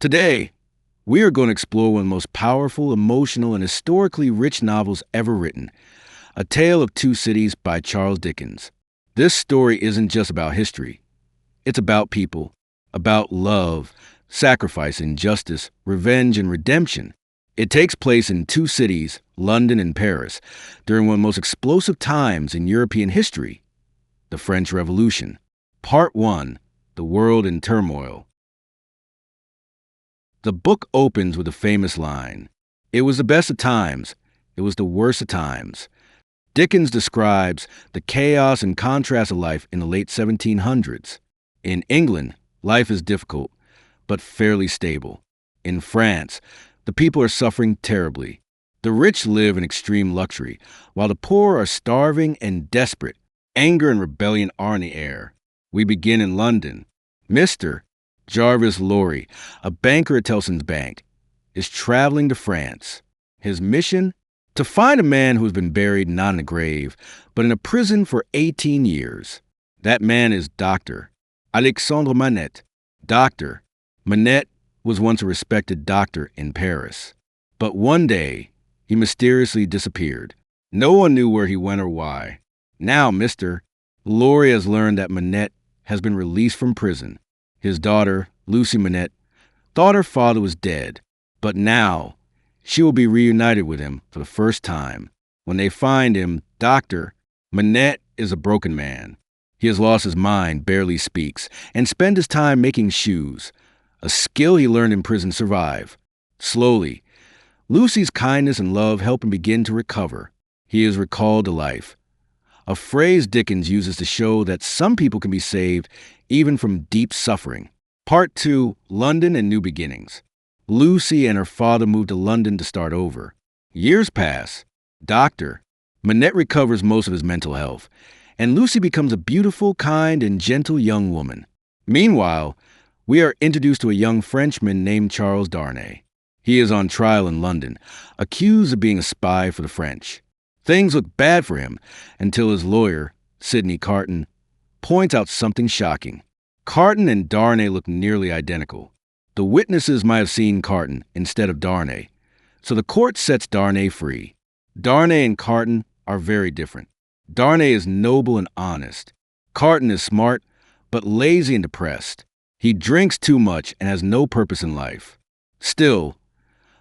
Today, we are going to explore one of the most powerful, emotional, and historically rich novels ever written, A Tale of Two Cities by Charles Dickens. This story isn't just about history. It's about people, about love, sacrifice, injustice, revenge, and redemption. It takes place in two cities, London and Paris, during one of the most explosive times in European history, the French Revolution. Part 1, The World in Turmoil. The book opens with a famous line. It was the best of times. It was the worst of times. Dickens describes the chaos and contrast of life in the late 1700s. In England, life is difficult, but fairly stable. In France, the people are suffering terribly. The rich live in extreme luxury, while the poor are starving and desperate. Anger and rebellion are in the air. We begin in London. Mr. Jarvis Lorry, a banker at Tellson's Bank, is traveling to France. His mission? To find a man who has been buried not in a grave, but in a prison for 18 years. That man is Dr. Alexandre Manette. Dr. Manette was once a respected doctor in Paris. But one day, he mysteriously disappeared. No one knew where he went or why. Now, Mr. Lorry has learned that Manette has been released from prison. His daughter, Lucy Manette, thought her father was dead, but now she will be reunited with him for the first time. When they find him, Dr. Manette is a broken man. He has lost his mind, barely speaks, and spends his time making shoes, a skill he learned in prison to survive. Slowly, Lucy's kindness and love help him begin to recover. He is recalled to life, a phrase Dickens uses to show that some people can be saved even from deep suffering. Part 2, London and New Beginnings. Lucy and her father moved to London to start over. Years pass. Dr. Manette recovers most of his mental health, and Lucy becomes a beautiful, kind, and gentle young woman. Meanwhile, we are introduced to a young Frenchman named Charles Darnay. He is on trial in London, accused of being a spy for the French. Things look bad for him until his lawyer, Sidney Carton, points out something shocking. Carton and Darnay look nearly identical. The witnesses might have seen Carton instead of Darnay, so the court sets Darnay free. Darnay and Carton are very different. Darnay is noble and honest. Carton is smart, but lazy and depressed. He drinks too much and has no purpose in life. Still,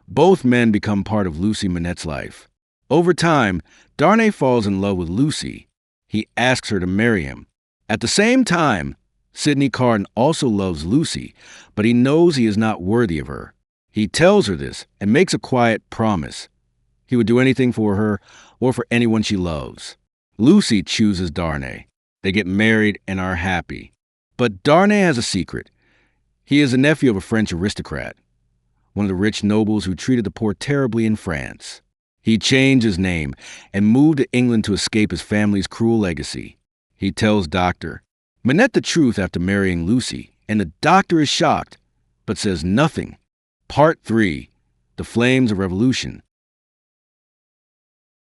both men become part of Lucy Manette's life. Over time, Darnay falls in love with Lucy. He asks her to marry him. At the same time, Sidney Carton also loves Lucy, but he knows he is not worthy of her. He tells her this and makes a quiet promise. He would do anything for her or for anyone she loves. Lucy chooses Darnay. They get married and are happy. But Darnay has a secret. He is the nephew of a French aristocrat, one of the rich nobles who treated the poor terribly in France. He changed his name and moved to England to escape his family's cruel legacy. He tells Dr. Manette the truth after marrying Lucy, and the doctor is shocked, but says nothing. Part 3, The Flames of Revolution.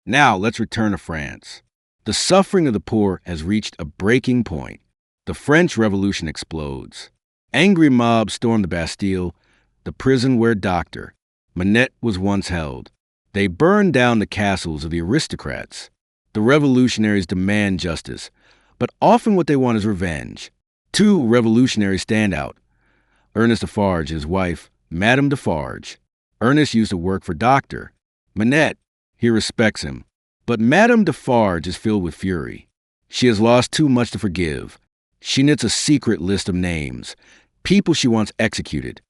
Now let's return to France. The suffering of the poor has reached a breaking point. The French Revolution explodes. Angry mobs storm the Bastille, the prison where Dr. Manette was once held. They burn down the castles of the aristocrats. The revolutionaries demand justice, but often what they want is revenge. Two revolutionaries stand out. Ernest Defarge, his wife, Madame Defarge. Ernest used to work for Dr. Manette. He respects him. But Madame Defarge is filled with fury. She has lost too much to forgive. She knits a secret list of names, people she wants executed.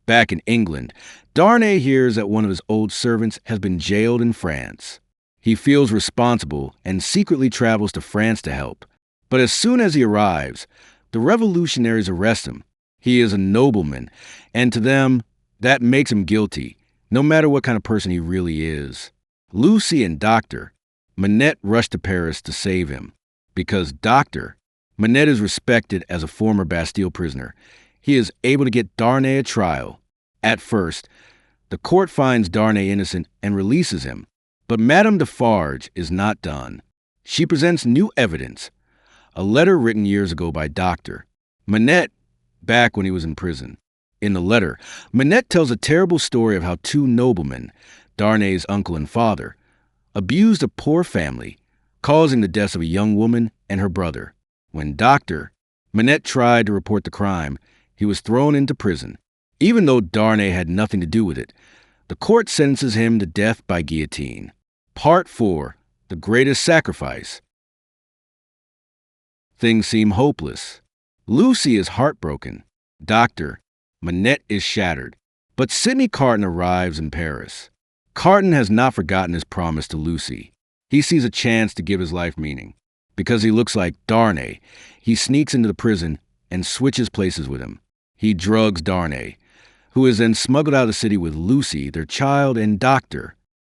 Back in England, Darnay hears that one of his old servants has been jailed in France. He feels responsible and secretly travels to France to help. But as soon as he arrives, the revolutionaries arrest him. He is a nobleman, and to them, that makes him guilty, no matter what kind of person he really is. Lucy and Dr. Manette rush to Paris to save him. Because Dr. Manette is respected as a former Bastille prisoner, he is able to get Darnay a trial. At first, the court finds Darnay innocent and releases him. But Madame Defarge is not done. She presents new evidence, a letter written years ago by Dr. Manette back when he was in prison. In the letter, Manette tells a terrible story of how two noblemen, Darnay's uncle and father, abused a poor family, causing the deaths of a young woman and her brother. When Manette tried to report the crime, he was thrown into prison. Even though Darnay had nothing to do with it, the court sentences him to death by guillotine. Part 4. The Greatest Sacrifice. Things seem hopeless. Lucy is heartbroken. Manette is shattered. But Sidney Carton arrives in Paris. Carton has not forgotten his promise to Lucy. He sees a chance to give his life meaning. Because he looks like Darnay, he sneaks into the prison and switches places with him. He drugs Darnay, who is then smuggled out of the city with Lucy, their child, and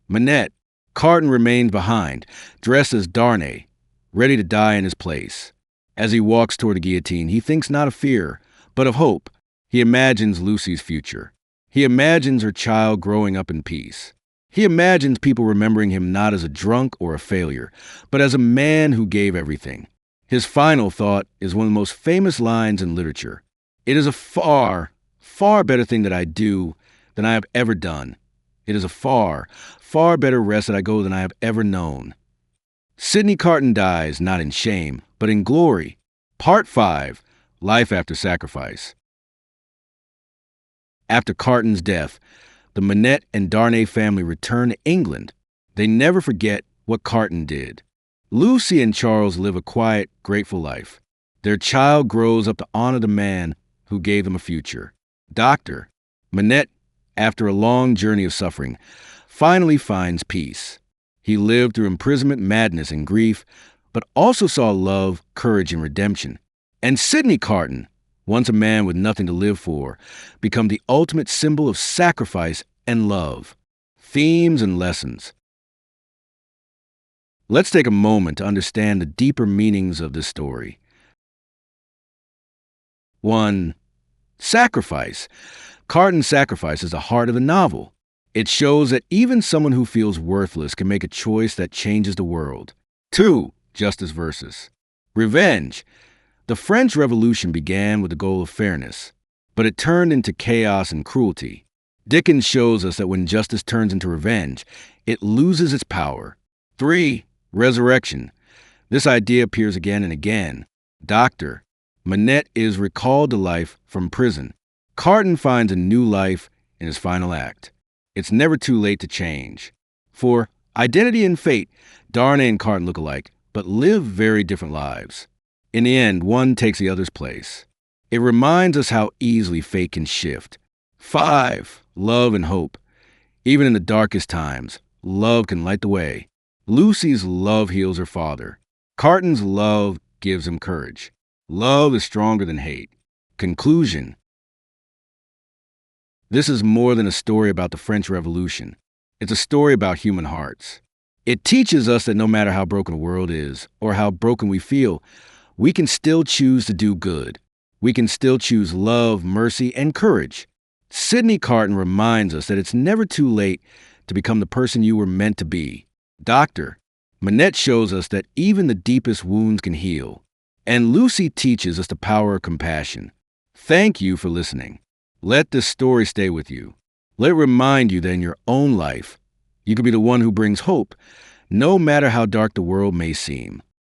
Manette. Carton remains behind, dressed as Darnay, ready to die in his place. As he walks toward the guillotine, he thinks not of fear, but of hope. He imagines Lucy's future. He imagines her child growing up in peace. He imagines people remembering him not as a drunk or a failure, but as a man who gave everything. His final thought is one of the most famous lines in literature. It is a far, far better thing that I do than I have ever done. It is a far, far better rest that I go than I have ever known. Sidney Carton dies not in shame, but in glory. Part 5. Life After Sacrifice. After Carton's death, the Manette and Darnay family return to England. They never forget what Carton did. Lucy and Charles live a quiet, grateful life. Their child grows up to honor the man who gave them a future. Manette, after a long journey of suffering, finally finds peace. He lived through imprisonment, madness, and grief, but also saw love, courage, and redemption. And Sidney Carton, once a man with nothing to live for, become the ultimate symbol of sacrifice and love. Themes and lessons. Let's take a moment to understand the deeper meanings of this story. 1. Sacrifice. Carton's sacrifice is the heart of the novel. It shows that even someone who feels worthless can make a choice that changes the world. 2. Justice versus revenge. The French Revolution began with the goal of fairness, but it turned into chaos and cruelty. Dickens shows us that when justice turns into revenge, it loses its power. 3. Resurrection. This idea appears again and again. Manette is recalled to life from prison. Carton finds a new life in his final act. It's never too late to change. 4. Identity and fate. Darnay and Carton look alike, but live very different lives. In the end, one takes the other's place. It reminds us how easily fate can shift. 5. Love and hope. Even in the darkest times, love can light the way. Lucy's love heals her father. Carton's love gives him courage. Love is stronger than hate. Conclusion. This is more than a story about the French Revolution. It's a story about human hearts. It teaches us that no matter how broken the world is, or how broken we feel, we can still choose to do good. We can still choose love, mercy, and courage. Sidney Carton reminds us that it's never too late to become the person you were meant to be. Manette shows us that even the deepest wounds can heal. And Lucy teaches us the power of compassion. Thank you for listening. Let this story stay with you. Let it remind you that in your own life, you can be the one who brings hope, no matter how dark the world may seem.